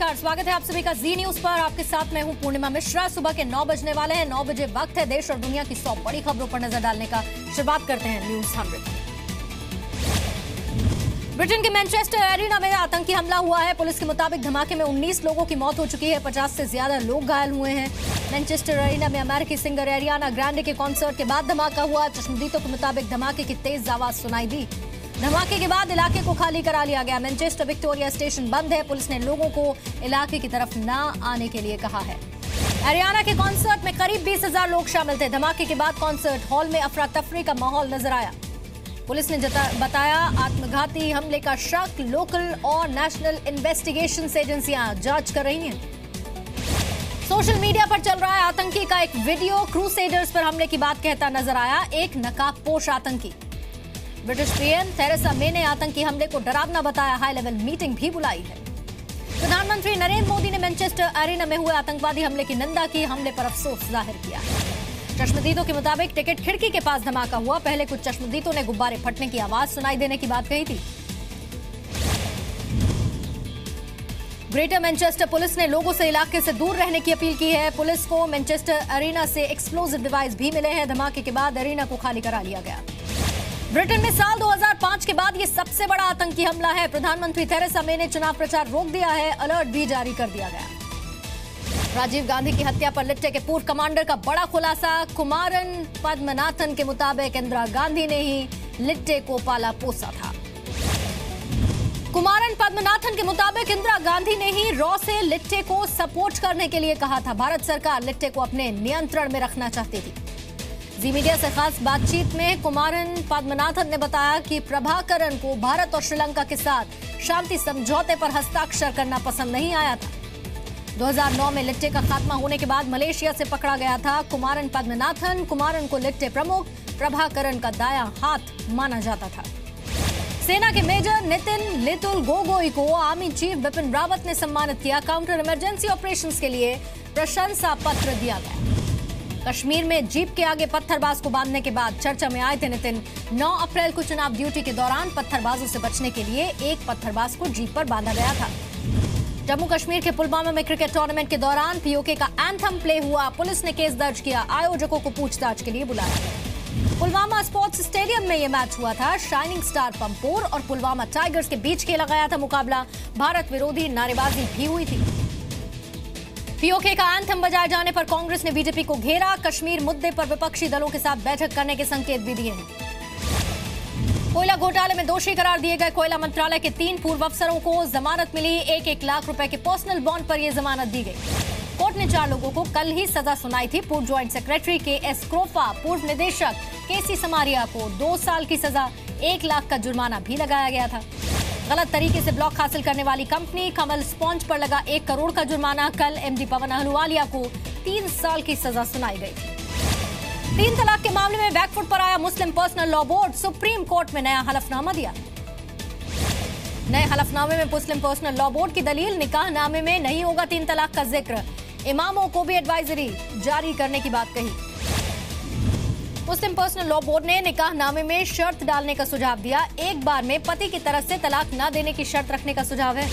नमस्कार, स्वागत है आप सभी का जी न्यूज पर। आपके साथ मैं हूं पूर्णिमा मिश्रा। सुबह के 9 बजने वाले हैं। 9 बजे वक्त है देश और दुनिया की 100 बड़ी खबरों पर नजर डालने का। शुरुआत करते हैं न्यूज 100। ब्रिटेन के मैनचेस्टर एरिना में आतंकी हमला हुआ है। पुलिस के मुताबिक धमाके में 19 लोगों की मौत हो चुकी है, 50 से ज्यादा लोग घायल हुए हैं। मैनचेस्टर एरिना में अमेरिकी सिंगर एरियाना ग्रांडे के कॉन्सर्ट के बाद धमाका हुआ। चश्मदीदों के मुताबिक धमाके की तेज आवाज सुनाई दी। धमाके के बाद इलाके को खाली करा लिया गया। मैनचेस्टर विक्टोरिया स्टेशन बंद है। पुलिस ने लोगों को इलाके की तरफ न आने के लिए कहा है। एरियाना के कॉन्सर्ट में करीब 20,000 लोग शामिल थे। धमाके के बाद कॉन्सर्ट हॉल में अफरा तफरी का माहौल नजर आया। पुलिस ने बताया आत्मघाती हमले का शक लोकल और नेशनल इन्वेस्टिगेशन एजेंसियां जांच कर रही हैं। सोशल मीडिया पर चल रहा है आतंकी का एक वीडियो। क्रूसेडर्स पर हमले की बात कहता नजर आया एक नकाबपोश आतंकी। ब्रिटिश पीएम थेरेसा मे ने आतंकी हमले को डरावना बताया। हाई लेवल मीटिंग भी बुलाई है। प्रधानमंत्री नरेंद्र मोदी ने मैनचेस्टर एरिना में हुए आतंकवादी हमले की निंदा की। हमले पर अफसोस जाहिर किया। चश्मदीदों के मुताबिक टिकट खिड़की के पास धमाका हुआ। पहले कुछ चश्मदीदों ने गुब्बारे फटने की आवाज सुनाई देने की बात कही थी। ग्रेटर मैनचेस्टर पुलिस ने लोगों से इलाके से दूर रहने की अपील की है। पुलिस को मैनचेस्टर एरिना से एक्सप्लोजिव डिवाइस भी मिले हैं। धमाके के बाद एरिना को खाली करा लिया गया। ब्रिटेन में साल 2005 के बाद ये सबसे बड़ा आतंकी हमला है। प्रधानमंत्री थेरेसा मे ने चुनाव प्रचार रोक दिया है। अलर्ट भी जारी कर दिया गया। राजीव गांधी की हत्या पर लिट्टे के पूर्व कमांडर का बड़ा खुलासा। कुमारन पद्मनाथन के मुताबिक इंदिरा गांधी ने ही लिट्टे को पाला पोसा था। कुमारन पद्मनाथन के मुताबिक इंदिरा गांधी ने ही रॉ से लिट्टे को सपोर्ट करने के लिए कहा था। भारत सरकार लिट्टे को अपने नियंत्रण में रखना चाहती थी। जी मीडिया से खास बातचीत में कुमारन पद्मनाथन ने बताया कि प्रभाकरन को भारत और श्रीलंका के साथ शांति समझौते पर हस्ताक्षर करना पसंद नहीं आया था। 2009 में लिट्टे का खात्मा होने के बाद मलेशिया से पकड़ा गया था। कुमारन पद्मनाथन कुमारन को लिट्टे प्रमुख प्रभाकरन का दायां हाथ माना जाता था। सेना के मेजर नितिन लितुल गोगोई को आर्मी चीफ बिपिन रावत ने सम्मानित किया। काउंटर इमरजेंसी ऑपरेशंस के लिए प्रशंसा पत्र दिया गया। कश्मीर में जीप के आगे पत्थरबाज को बांधने के बाद चर्चा में आए थे नितिन। 9 अप्रैल को चुनाव ड्यूटी के दौरान पत्थरबाजों से बचने के लिए एक पत्थरबाज को जीप पर बांधा गया था। जम्मू कश्मीर के पुलवामा में क्रिकेट टूर्नामेंट के दौरान पीओके का एंथम प्ले हुआ। पुलिस ने केस दर्ज किया। आयोजकों को पूछताछ के लिए बुलाया। पुलवामा स्पोर्ट्स स्टेडियम में यह मैच हुआ था। शाइनिंग स्टार पंपोर और पुलवामा टाइगर्स के बीच खेला गया था मुकाबला। भारत विरोधी नारेबाजी भी हुई थी। पीओके का एंथम बजाए जाने पर कांग्रेस ने बीजेपी को घेरा। कश्मीर मुद्दे पर विपक्षी दलों के साथ बैठक करने के संकेत भी दिए हैं। कोयला घोटाले में दोषी करार दिए गए कोयला मंत्रालय के 3 पूर्व अफसरों को जमानत मिली। 1-1 लाख रुपए के पर्सनल बॉन्ड पर यह जमानत दी गई। कोर्ट ने 4 लोगों को कल ही सजा सुनाई थी। पूर्व ज्वाइंट सेक्रेटरी KS क्रोफा, पूर्व निदेशक KC समारिया को 2 साल की सजा, 1 लाख का जुर्माना भी लगाया गया था। गलत तरीके से ब्लॉक हासिल करने वाली कंपनी कमल स्पॉन्ज पर लगा 1 करोड़ का जुर्माना। कल MD पवन अहलुवालिया को 3 साल की सजा सुनाई गई। 3 तलाक के मामले में बैकफुट पर आया Muslim personal law board. Supreme Court में नया हलफनामा दिया। नए हलफनामे में मुस्लिम पर्सनल लॉ बोर्ड की दलील निकाहनामे में नहीं होगा 3 तलाक का जिक्र। इमामों को भी एडवाइजरी जारी करने की बात कही। मुस्लिम पर्सनल लॉ बोर्ड ने निकाहनामे में शर्त डालने का सुझाव दिया। एक बार में पति की तरफ से तलाक न देने की शर्त रखने का सुझाव है।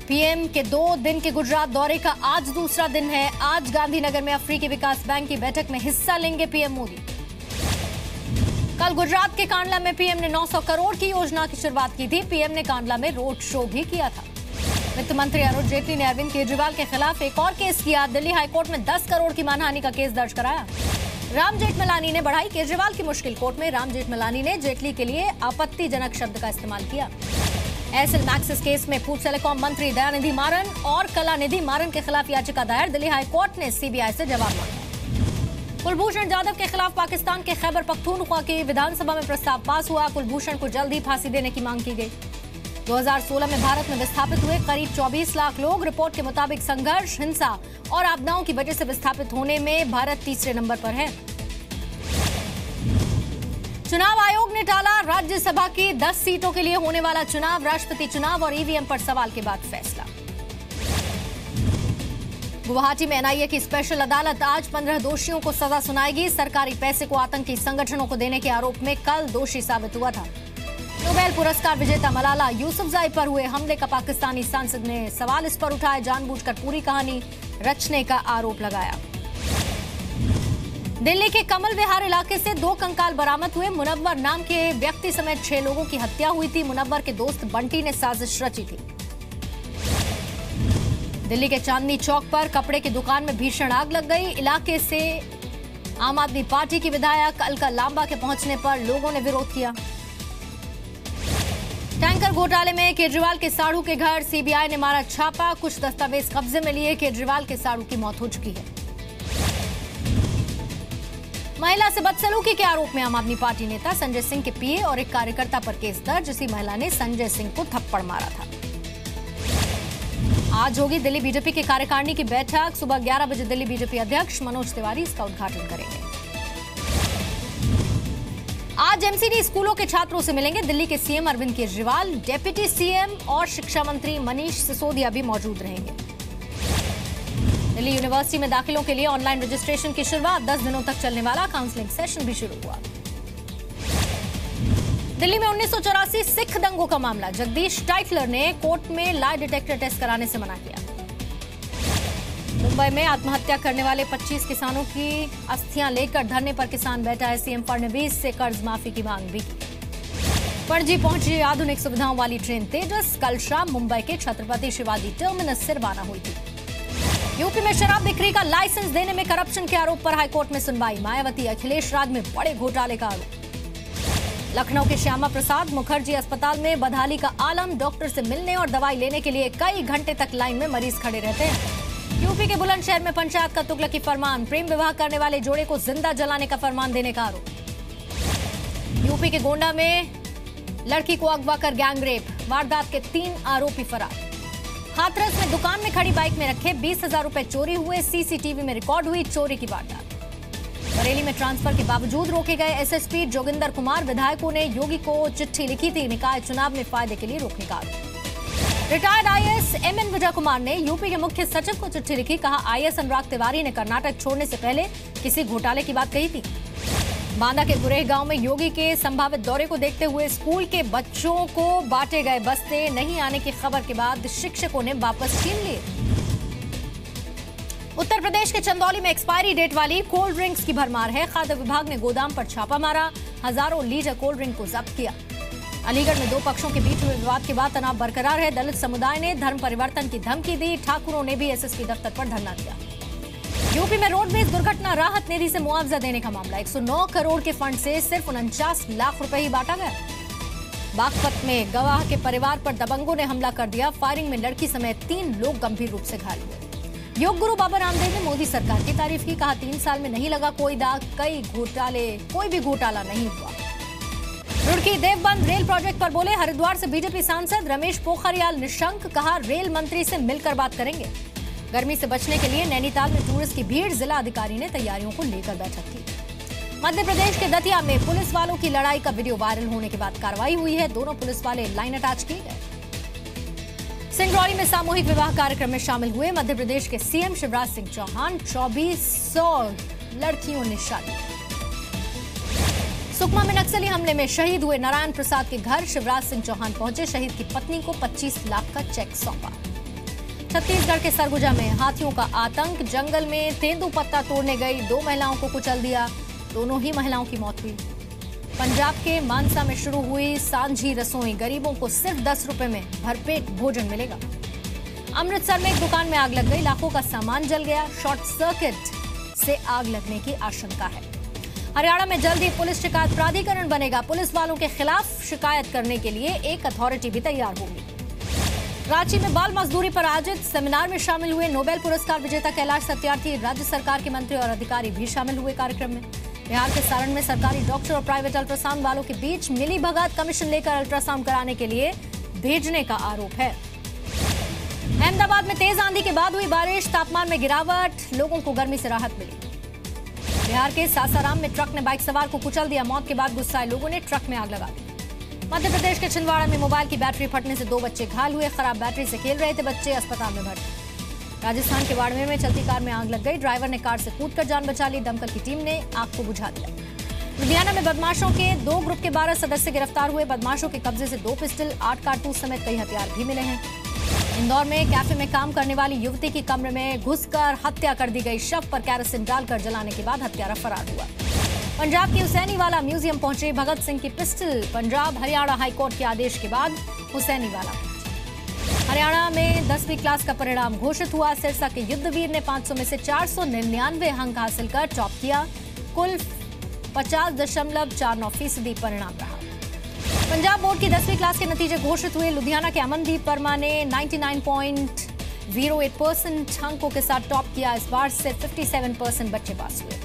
पीएम के 2 दिन के गुजरात दौरे का आज दूसरा दिन है। आज गांधीनगर में अफ्रीकी विकास बैंक की बैठक में हिस्सा लेंगे पीएम मोदी। कल गुजरात के कांडला में पीएम ने 900 करोड़ की योजना की शुरुआत की थी। पीएम ने कांडला में रोड शो भी किया था। वित्त मंत्री अरुण जेटली ने अरविंद केजरीवाल के खिलाफ एक और केस किया। दिल्ली हाईकोर्ट में 10 करोड़ की मानहानि का केस दर्ज कराया। राम जेठमलानी ने बढ़ाई केजरीवाल की मुश्किल। कोर्ट में राम जेठमलानी ने जेटली के लिए आपत्तिजनक शब्द का इस्तेमाल किया। एयरसेल मैक्सिस केस में पूर्व टेलीकॉम मंत्री दयानिधि मारन और कलानिधि मारन के खिलाफ याचिका दायर। दिल्ली हाईकोर्ट ने सीबीआई से जवाब मांगा। कुलभूषण जाधव के खिलाफ पाकिस्तान के खैबर पख्तूनख्वा की विधानसभा में प्रस्ताव पास हुआ। कुलभूषण को जल्द ही फांसी देने की मांग की गई। 2016 में भारत में विस्थापित हुए करीब 24 लाख लोग। रिपोर्ट के मुताबिक संघर्ष, हिंसा और आपदाओं की वजह से विस्थापित होने में भारत तीसरे नंबर पर है। चुनाव आयोग ने टाला राज्यसभा की 10 सीटों के लिए होने वाला चुनाव। राष्ट्रपति चुनाव और ईवीएम पर सवाल के बाद फैसला। गुवाहाटी में एनआईए की स्पेशल अदालत आज 15 दोषियों को सजा सुनाएगी। सरकारी पैसे को आतंकी संगठनों को देने के आरोप में कल दोषी साबित हुआ था। नोबेल पुरस्कार विजेता मलाला यूसुफजई पर हुए हमले का पाकिस्तानी सांसद ने सवाल इस पर उठाए। जानबूझकर पूरी कहानी रचने का आरोप लगाया। दिल्ली के कमल विहार इलाके से 2 कंकाल बरामद हुए। मुनव्वर नाम के व्यक्ति समेत 6 लोगों की हत्या हुई थी। मुनव्वर के दोस्त बंटी ने साजिश रची थी। दिल्ली के चांदनी चौक पर कपड़े की दुकान में भीषण आग लग गई। इलाके से आम आदमी पार्टी की विधायक अलका लांबा के पहुंचने पर लोगों ने विरोध किया। टैंकर घोटाले में केजरीवाल के साड़ू के घर सीबीआई ने मारा छापा। कुछ दस्तावेज कब्जे में लिए। केजरीवाल के साड़ू की मौत हो चुकी है। महिला से बदसलूकी के आरोप में आम आदमी पार्टी नेता संजय सिंह के पीए और एक कार्यकर्ता पर केस दर्ज। इसी महिला ने संजय सिंह को थप्पड़ मारा था। आज होगी दिल्ली बीजेपी की कार्यकारिणी की बैठक। सुबह 11 बजे दिल्ली बीजेपी अध्यक्ष मनोज तिवारी इसका उद्घाटन करेंगे। आज एमसीडी स्कूलों के छात्रों से मिलेंगे दिल्ली के CM Arvind Kejriwal. Deputy CM और शिक्षा मंत्री मनीष सिसोदिया भी मौजूद रहेंगे। दिल्ली यूनिवर्सिटी में दाखिलों के लिए ऑनलाइन रजिस्ट्रेशन की शुरुआत। 10 दिनों तक चलने वाला काउंसलिंग सेशन भी शुरू हुआ। दिल्ली में 1984 सिख दंगों का मामला। जगदीश टाइटलर ने कोर्ट में लाई डिटेक्टर टेस्ट कराने से मना किया। मुंबई में आत्महत्या करने वाले 25 किसानों की अस्थियां लेकर धरने पर किसान बैठा है। सीएम फडणवीस से कर्ज माफी की मांग भी की। पणजी पहुंची आधुनिक सुविधाओं वाली ट्रेन तेजस। कल शाम मुंबई के छत्रपति शिवाजी टर्मिनस से रवाना हुई थी। यूपी में शराब बिक्री का लाइसेंस देने में करप्शन के आरोप पर हाईकोर्ट में सुनवाई। मायावती अखिलेश राज में बड़े घोटाले का आरोप। लखनऊ के श्यामा प्रसाद मुखर्जी अस्पताल में बदहाली का आलम। डॉक्टर से मिलने और दवाई लेने के लिए कई घंटे तक लाइन में मरीज खड़े रहते हैं। यूपी के बुलंदशहर में पंचायत का तुगलकी फरमान। प्रेम विवाह करने वाले जोड़े को जिंदा जलाने का फरमान देने का आरोप। यूपी के गोंडा में लड़की को अगवा कर गैंगरेप। वारदात के 3 आरोपी फरार। हाथरस में दुकान में खड़ी बाइक में रखे 20,000 रुपए चोरी हुए। सीसीटीवी में रिकॉर्ड हुई चोरी की वारदात। बरेली में ट्रांसफर के बावजूद रोके गए एसएसपी जोगिंदर कुमार। विधायकों ने योगी को चिट्ठी लिखी थी निकाय चुनाव में फायदे के लिए रोकने का आरोप। Retired IAS MN Vijay Kumar ने यूपी के मुख्य सचिव को चिट्ठी लिखी। कहा आईएएस अनुराग तिवारी ने कर्नाटक छोड़ने से पहले किसी घोटाले की बात कही थी। बांदा के गुरेह गांव में योगी के संभावित दौरे को देखते हुए स्कूल के बच्चों को बांटे गए बस्ते। नहीं आने की खबर के बाद शिक्षकों ने वापस छीन लिए। उत्तर प्रदेश के चंदौली में एक्सपायरी डेट वाली कोल्ड ड्रिंक्स की भरमार है। खाद्य विभाग ने गोदाम पर छापा मारा। हजारों लीटर कोल्ड ड्रिंक को जब्त किया। अलीगढ़ में 2 पक्षों के बीच हुए विवाद के बाद तनाव बरकरार है। दलित समुदाय ने धर्म परिवर्तन की धमकी दी। ठाकुरों ने भी एसएसपी दफ्तर पर धरना दिया। यूपी में रोडवेज दुर्घटना राहत निधि से मुआवजा देने का मामला। 109 करोड़ के फंड से सिर्फ 49 लाख रुपए ही बांटा गया। बागपत में गवाह के परिवार पर दबंगों ने हमला कर दिया। फायरिंग में लड़की समेत 3 लोग गंभीर रूप से घायल हुए। योग गुरु बाबा रामदेव ने मोदी सरकार की तारीफ की। कहा 3 साल में नहीं लगा कोई दाग। कोई भी घोटाला नहीं हुआ। रुड़की देवबंद रेल प्रोजेक्ट पर बोले हरिद्वार से बीजेपी सांसद रमेश पोखरियाल निशंक। कहा रेल मंत्री से मिलकर बात करेंगे। गर्मी से बचने के लिए नैनीताल में टूरिस्ट की भीड़। जिला अधिकारी ने तैयारियों को लेकर बैठक की। मध्य प्रदेश के दतिया में पुलिस वालों की लड़ाई का वीडियो वायरल होने के बाद कार्रवाई हुई है। दोनों पुलिस वाले लाइन अटैच किए गए। सिंगरौली में सामूहिक विवाह कार्यक्रम में शामिल हुए मध्य प्रदेश के सीएम शिवराज सिंह चौहान। 2400 लड़कियों ने शादी। सुकमा में नक्सली हमले में शहीद हुए नारायण प्रसाद के घर शिवराज सिंह चौहान पहुंचे। शहीद की पत्नी को 25 लाख का चेक सौंपा। छत्तीसगढ़ के सरगुजा में हाथियों का आतंक। जंगल में तेंदुपत्ता तोड़ने गई 2 महिलाओं को कुचल दिया। दोनों ही महिलाओं की मौत हुई। पंजाब के मानसा में शुरू हुई सांझी रसोई। गरीबों को सिर्फ 10 रुपए में भरपेट भोजन मिलेगा। अमृतसर में एक दुकान में आग लग गई। लाखों का सामान जल गया। शॉर्ट सर्किट से आग लगने की आशंका है। हरियाणा में जल्द ही पुलिस शिकायत प्राधिकरण बनेगा। पुलिस वालों के खिलाफ शिकायत करने के लिए एक अथॉरिटी भी तैयार होगी। रांची में बाल मजदूरी पर आयोजित सेमिनार में शामिल हुए नोबेल पुरस्कार विजेता कैलाश सत्यार्थी। राज्य सरकार के मंत्री और अधिकारी भी शामिल हुए कार्यक्रम में। बिहार के सारण में सरकारी डॉक्टर और प्राइवेट अल्ट्रासाउंड वालों के बीच मिली भगत। कमीशन लेकर अल्ट्रासाउंड कराने के लिए भेजने का आरोप है। अहमदाबाद में तेज आंधी के बाद हुई बारिश। तापमान में गिरावट। लोगों को गर्मी से राहत मिली। बिहार के सासाराम में ट्रक ने बाइक सवार को कुचल दिया। मौत के बाद गुस्साए लोगों ने ट्रक में आग लगा दी। मध्य प्रदेश के छिंदवाड़ा में मोबाइल की बैटरी फटने से 2 बच्चे घायल हुए। खराब बैटरी से खेल रहे थे बच्चे। अस्पताल में भर्ती। राजस्थान के बाड़मेर में चलती कार में आग लग गई। ड्राइवर ने कार से कूदकर जान बचा ली। दमकल की टीम ने आग को बुझा दिया। लुधियाना में बदमाशों के 2 ग्रुप के 12 सदस्य गिरफ्तार हुए। बदमाशों के कब्जे से 2 पिस्टल, 8 कारतूस समेत कई हथियार भी मिले हैं। इंदौर में कैफे में काम करने वाली युवती की कमरे में घुसकर हत्या कर दी गई। शव पर कैरोसिन डालकर जलाने के बाद हत्यारा फरार हुआ। पंजाब के हुसैनीवाला म्यूजियम पहुंचे भगत सिंह की पिस्टल। पंजाब हरियाणा हाईकोर्ट के आदेश के बाद हुसैनीवाला पहुंचे। हरियाणा में 10वीं क्लास का परिणाम घोषित हुआ। सिरसा के युद्धवीर ने 500 में से 499 अंक हासिल कर टॉप किया। कुल 50.49% परिणाम रहा। पंजाब बोर्ड की 10वीं क्लास के नतीजे घोषित हुए। लुधियाना के अमनदीप वर्मा ने 99.08% अंकों के साथ टॉप किया। इस बार सिर्फ 57% बच्चे पास हुए।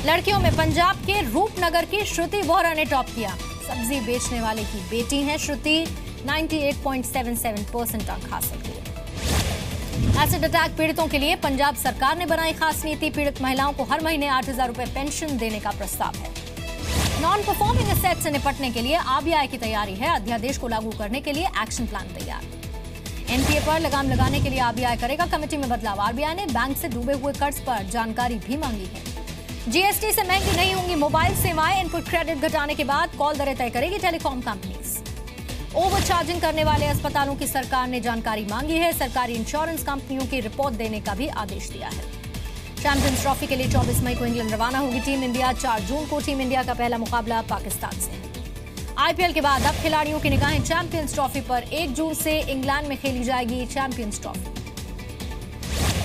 लड़कियों में पंजाब के रूपनगर की श्रुति वोहरा ने टॉप किया। सब्जी बेचने वाले की बेटी हैं श्रुति, 98.77% अंक हासिल किए। एसिड अटैक पीड़ितों के लिए पंजाब सरकार ने बनाई खास नीति। पीड़ित महिलाओं को हर महीने 8,000 रुपए पेंशन देने का प्रस्ताव है। नॉन परफॉर्मिंग एसेट से निपटने के लिए आरबीआई की तैयारी है। अध्यादेश को लागू करने के लिए एक्शन प्लान तैयार। एनपीए पर लगाम लगाने के लिए आरबीआई करेगा कमेटी में बदलाव। आरबीआई ने बैंक से डूबे हुए कर्ज पर जानकारी भी मांगी है। जीएसटी से महंगी नहीं होंगी मोबाइल सेवाएं। इनपुट क्रेडिट घटाने के बाद कॉल दरें तय करेगी टेलीकॉम कंपनीज। ओवर चार्जिंग करने वाले अस्पतालों की सरकार ने जानकारी मांगी है। सरकारी इंश्योरेंस कंपनियों की रिपोर्ट देने का भी आदेश दिया है। चैंपियंस ट्रॉफी के लिए 24 मई को इंग्लैंड रवाना होगी टीम इंडिया। 4 जून को टीम इंडिया का पहला मुकाबला पाकिस्तान से है। आईपीएल के बाद अब खिलाड़ियों की निगाहें चैंपियंस ट्रॉफी पर। 1 जून से इंग्लैंड में खेली जाएगी चैंपियंस ट्रॉफी।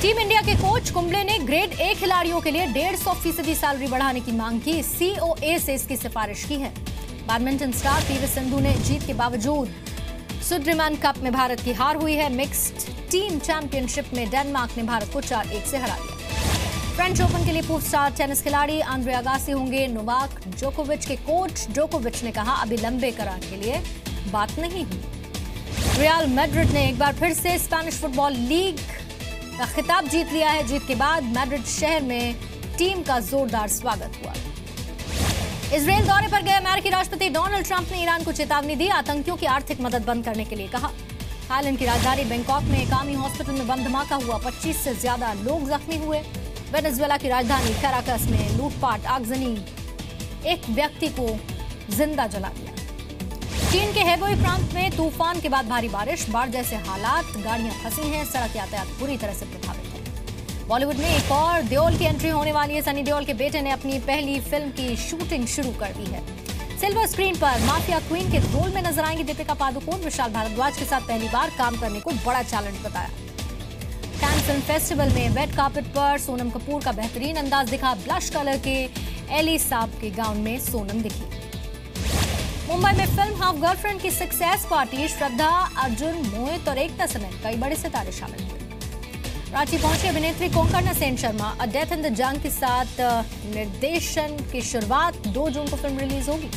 टीम इंडिया के कोच कुंबले ने ग्रेड ए खिलाड़ियों के लिए 150% सैलरी बढ़ाने की मांग की। सीओए से इसकी सिफारिश की है। बैडमिंटन स्टार पीवी सिंधु ने जीत के बावजूद सुड्रीमैन कप में भारत की हार हुई है। मिक्स्ड टीम चैंपियनशिप में डेनमार्क ने भारत को 4-1 से हरा दिया। फ्रेंच ओपन के लिए पूर्व स्टार टेनिस खिलाड़ी आंद्रे अगासी होंगे नोवाक जोकोविच के कोच। जोकोविच ने कहा अभी लंबे करार के लिए बात नहीं हुई। रियल मैड्रिड ने एक बार फिर से स्पेनिश फुटबॉल लीग का खिताब जीत लिया है। जीत के बाद मैड्रिड शहर में टीम का जोरदार स्वागत हुआ। इजरायल दौरे पर गए अमेरिकी राष्ट्रपति डोनाल्ड ट्रंप ने ईरान को चेतावनी दी। आतंकियों की आर्थिक मदद बंद करने के लिए कहा। थाईलैंड की राजधानी बैंकॉक में एक आर्मी हॉस्पिटल में बम धमाका हुआ। 25 से ज्यादा लोग जख्मी हुए। वेनेजुएला की राजधानी कैराकस में लूटपाट आगजनी, एक व्यक्ति को जिंदा जला दिया। चीन के हेबोई प्रांत में तूफान के बाद भारी बारिश, बाढ़ जैसे हालात, गाड़ियां फंसी हैं, सड़क यातायात बुरी तरह से प्रभावित है। बॉलीवुड में एक और देओल की एंट्री होने वाली है। सनी देओल के बेटे ने अपनी पहली फिल्म की शूटिंग शुरू कर दी है। सिल्वर स्क्रीन पर माफिया क्वीन के रोल में नजर आएंगी दीपिका पादुकोण। विशाल भारद्वाज के साथ पहली बार काम करने को बड़ा चैलेंज बताया। कैन फिल्म फेस्टिवल में रेड कार्पेट पर सोनम कपूर का बेहतरीन अंदाज दिखा। ब्लश कलर के एली साहब के गाउन में सोनम दिखी। मुंबई में फिल्म हाफ गर्लफ्रेंड की सक्सेस पार्टी। श्रद्धा, अर्जुन, मोहित और एकता समेत कई बड़े सितारे शामिल हुए। रांची पहुंची अभिनेत्री Konkona Sen Sharma. A death in the जंग के साथ निर्देशन की शुरुआत। 2 जून को फिल्म रिलीज होगी।